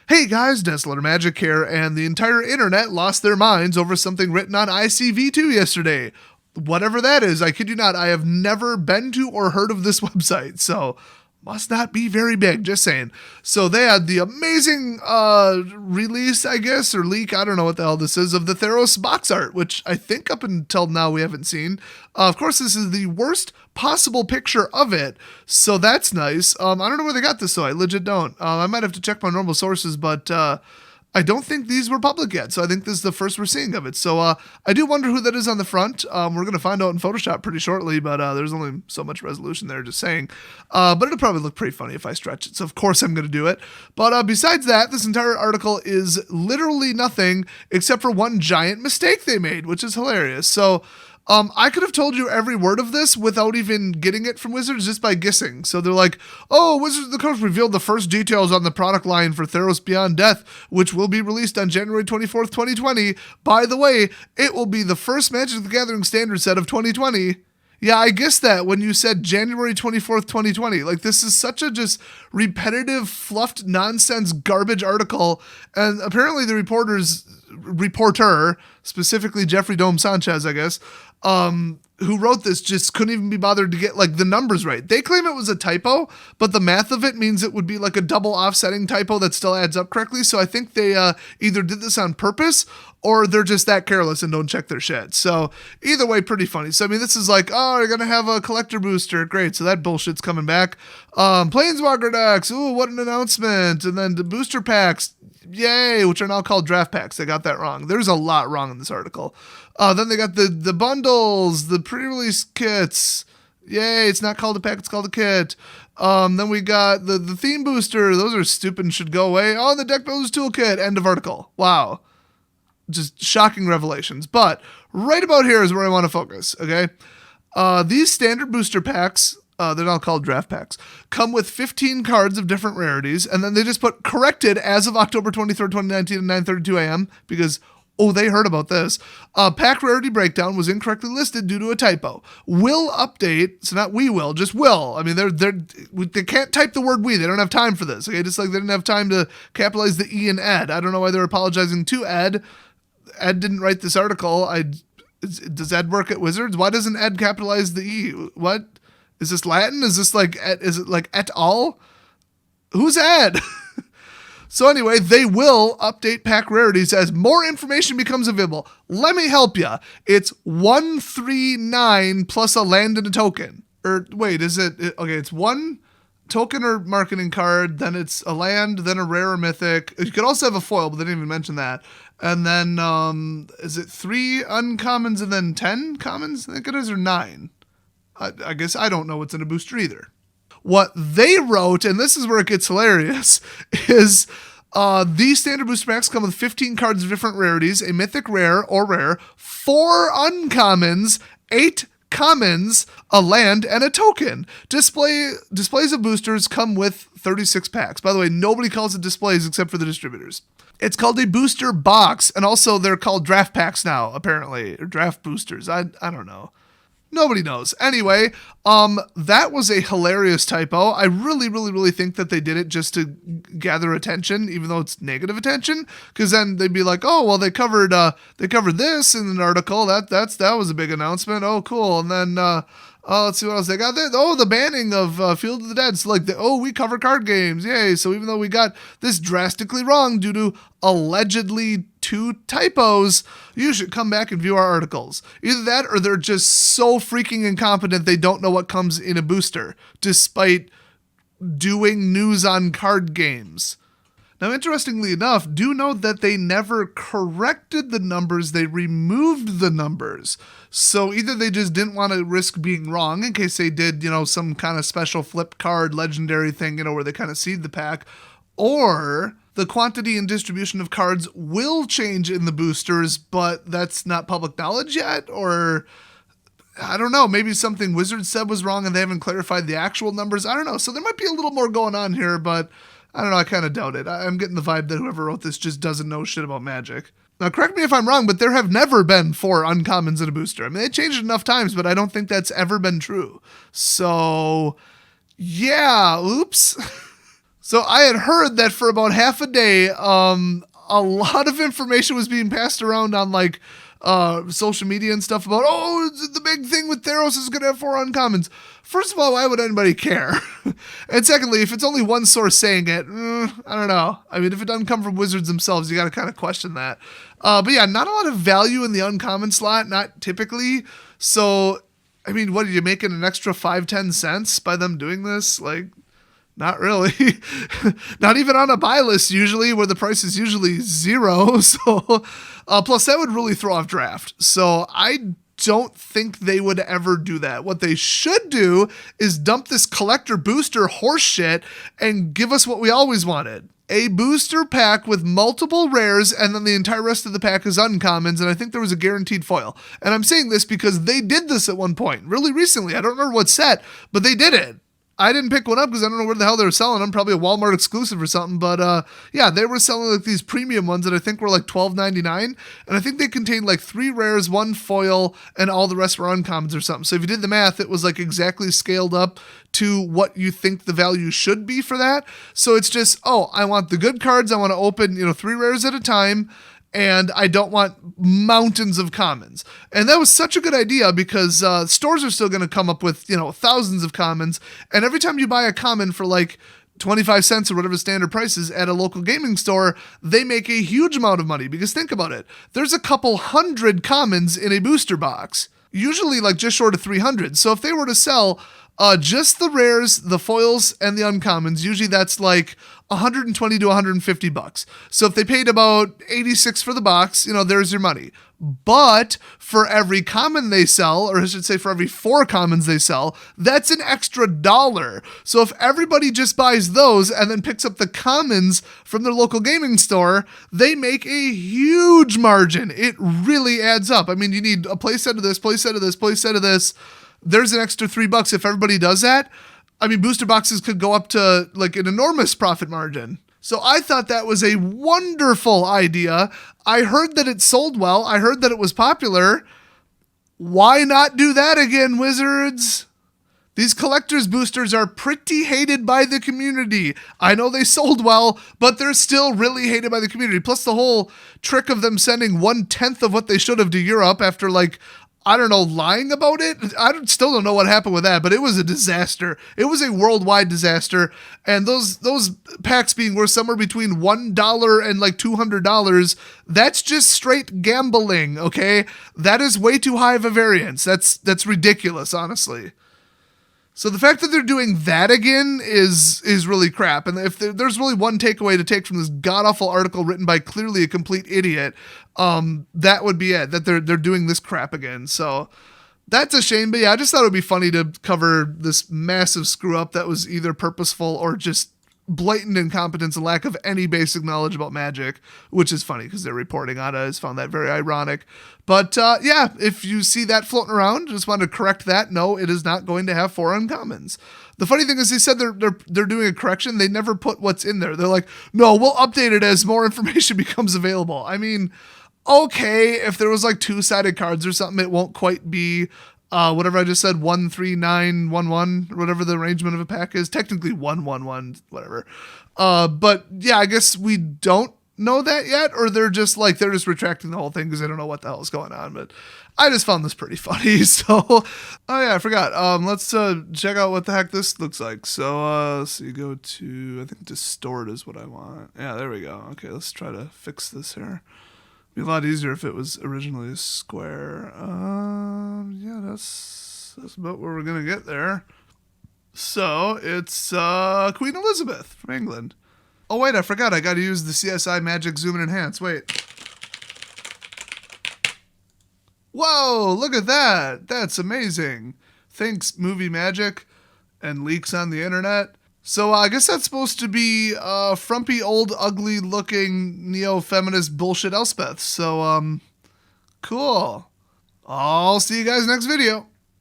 Hey guys, Desolate Magic here, and the entire internet lost their minds over something written on ICv2 yesterday. Whatever that is, I kid you not, I have never been to or heard of this website, so must not be very big, just saying. So they had the amazing release, I guess, or leak, I don't know what the hell this is, of the Theros box art, which I think up until now we haven't seen. Of course, this is the worst possible picture of it, so that's nice. I don't know where they got this, though. I legit don't. I might have to check my normal sources, but I don't think these were public yet, so I think this is the first we're seeing of it. So I do wonder who that is on the front. We're going to find out in Photoshop pretty shortly, but there's only so much resolution there, just saying. But it'll probably look pretty funny if I stretch it, so of course I'm going to do it. But besides that, this entire article is literally nothing except for one giant mistake they made, which is hilarious. So I could have told you every word of this without even getting it from Wizards just by guessing. So they're like, oh, Wizards of the Coast revealed the first details on the product line for Theros Beyond Death, which will be released on January 24th, 2020. By the way, it will be the first Magic the Gathering standard set of 2020. Yeah, I guessed that when you said January 24th, 2020. Like, this is such a just repetitive, fluffed, nonsense, garbage article. And apparently the reporter, specifically Jeffrey Dome Sanchez, I guess, who wrote this just couldn't even be bothered to get like the numbers right. They claim it was a typo, but the math of it means it would be like a double offsetting typo that still adds up correctly. So I think they either did this on purpose or they're just that careless and don't check their shit. So either way, pretty funny. So I mean, this is like, oh, you're gonna have a collector booster, great. So that bullshit's coming back. Planeswalker decks, ooh, what an announcement! And then the booster packs, yay, which are now called draft packs. They got that wrong. There's a lot wrong in this article. Then they got the bundles, the pre-release kits. Yay, it's not called a pack, it's called a kit. Then we got the theme booster. Those are stupid and should go away. Oh, the deck builders toolkit. End of article. Wow. Just shocking revelations. But right about here is where I want to focus, okay? These standard booster packs, they're not called draft packs, come with 15 cards of different rarities, and then they just put corrected as of October 23rd, 2019 at 9:32 a.m. because, oh, they heard about this. Pack rarity breakdown was incorrectly listed due to a typo. Will update, so not we will, just will. I mean, they can't type the word we. They don't have time for this, okay? Just like they didn't have time to capitalize the E in Ed. I don't know why they're apologizing to Ed. Ed didn't write this article. Does Ed work at Wizards? Why doesn't Ed capitalize the E? What? Is this Latin? Is this like, is it like et al? Who's Ed? So anyway, they will update pack rarities as more information becomes available. Let me help you. It's 139 plus a land and a token. Or wait, is it? Okay, it's one token or marketing card, then it's a land, then a rare or mythic. You could also have a foil, but they didn't even mention that. And then, is it 3 uncommons and then 10 commons? I think it is, or 9. I guess I don't know what's in a booster either. What they wrote, and this is where it gets hilarious, is these standard booster packs come with 15 cards of different rarities, a mythic rare or rare, 4 uncommons, 8 commons, a land, and a token. Displays of boosters come with 36 packs. By the way, nobody calls it displays except for the distributors. It's called a booster box, and also they're called draft packs now, apparently, or draft boosters. I don't know. Nobody knows. Anyway, that was a hilarious typo. I really think that they did it just to gather attention, even though it's negative attention, because then they'd be like, oh, well, they covered this in an article. That was a big announcement. Oh, cool. And then let's see what else they got there. Oh, the banning of Field of the Dead. So like, we cover card games. Yay. So even though we got this drastically wrong due to allegedly 2 typos, you should come back and view our articles. Either that or they're just so freaking incompetent they don't know what comes in a booster, despite doing news on card games. Now, interestingly enough, do note that they never corrected the numbers, they removed the numbers. So either they just didn't want to risk being wrong in case they did, some kind of special flip card legendary thing, where they kind of seed the pack, or the quantity and distribution of cards will change in the boosters, but that's not public knowledge yet, or I don't know, maybe something Wizards said was wrong and they haven't clarified the actual numbers. I don't know. So there might be a little more going on here, but I don't know. I kind of doubt it. I'm getting the vibe that whoever wrote this just doesn't know shit about Magic. Now, correct me if I'm wrong, but there have never been 4 uncommons in a booster. I mean, they changed it enough times, but I don't think that's ever been true. So, yeah, oops. So I had heard that for about half a day, a lot of information was being passed around on like social media and stuff about, oh, the big thing with Theros is going to have 4 uncommons. First of all, why would anybody care? And secondly, if it's only one source saying it, I don't know. I mean, if it doesn't come from Wizards themselves, you got to kind of question that. But yeah, not a lot of value in the uncommon slot, not typically. So, I mean, what are you making an extra 5-10 cents by them doing this? Like, not really. Not even on a buy list usually, where the price is usually 0. So, plus that would really throw off draft. So I don't think they would ever do that. What they should do is dump this collector booster horse shit and give us what we always wanted. A booster pack with multiple rares, and then the entire rest of the pack is uncommons, and I think there was a guaranteed foil. And I'm saying this because they did this at one point, really recently. I don't remember what set, but they did it. I didn't pick one up because I don't know where the hell they were selling them. Probably a Walmart exclusive or something. But yeah, they were selling like these premium ones that I think were like $12.99. And I think they contained like 3 rares, 1 foil, and all the rest were uncommons or something. So if you did the math, it was like exactly scaled up to what you think the value should be for that. So it's just, oh, I want the good cards. I want to open, 3 rares at a time. And I don't want mountains of commons. And that was such a good idea because stores are still going to come up with, thousands of commons. And every time you buy a common for like 25 cents or whatever standard price is at a local gaming store, they make a huge amount of money. Because think about it. There's a couple hundred commons in a booster box, usually like just short of 300. So if they were to sell just the rares, the foils, and the uncommons, usually that's like $120 to $150. So if they paid about $86 for the box, there's your money. But for every common they sell, or I should say for every 4 commons they sell, that's an extra $1. So if everybody just buys those and then picks up the commons from their local gaming store, they make a huge margin. It really adds up. I mean, you need a play set of this, play set of this, play set of this. There's an extra $3 if everybody does that. I mean, booster boxes could go up to like an enormous profit margin. So I thought that was a wonderful idea. I heard that it sold well. I heard that it was popular. Why not do that again, Wizards? These collector's boosters are pretty hated by the community. I know they sold well, but they're still really hated by the community. Plus the whole trick of them sending 1/10 of what they should have to Europe after like, I don't know, lying about it. Still don't know what happened with that, but it was a disaster. It was a worldwide disaster. And those packs being worth somewhere between $1 and like $200, that's just straight gambling, okay? That is way too high of a variance. That's ridiculous, honestly. So the fact that they're doing that again is really crap. And if there's really one takeaway to take from this god-awful article written by clearly a complete idiot, that would be it, that they're doing this crap again. So that's a shame. But yeah, I just thought it would be funny to cover this massive screw up that was either purposeful or just blatant incompetence and lack of any basic knowledge about Magic, which is funny because they're reporting on it. I just found that very ironic. But yeah, if you see that floating around, just wanted to correct that. No, it is not going to have 4 uncommons. The funny thing is they said they're doing a correction. They never put what's in there. They're like, no, we'll update it as more information becomes available. I mean, okay, if there was like 2-sided cards or something, it won't quite be whatever I just said, 1, 3, 9, 1, 1, whatever the arrangement of a pack is. Technically 1, 1, 1, whatever. But yeah, I guess we don't know that yet, or they're just retracting the whole thing because they don't know what the hell is going on. But I just found this pretty funny. So, oh yeah, I forgot. Let's check out what the heck this looks like. So, you go to, I think distort is what I want. Yeah, there we go. Okay, let's try to fix this here. Be a lot easier if it was originally a square. Yeah, that's about where we're gonna get there. So it's Queen Elizabeth from England. Oh wait, I forgot. I got to use the CSI Magic Zoom and Enhance. Wait. Whoa! Look at that. That's amazing. Thanks, Movie Magic and leaks on the internet. So I guess that's supposed to be frumpy, old, ugly-looking neo-feminist bullshit Elspeth. So, cool. I'll see you guys next video.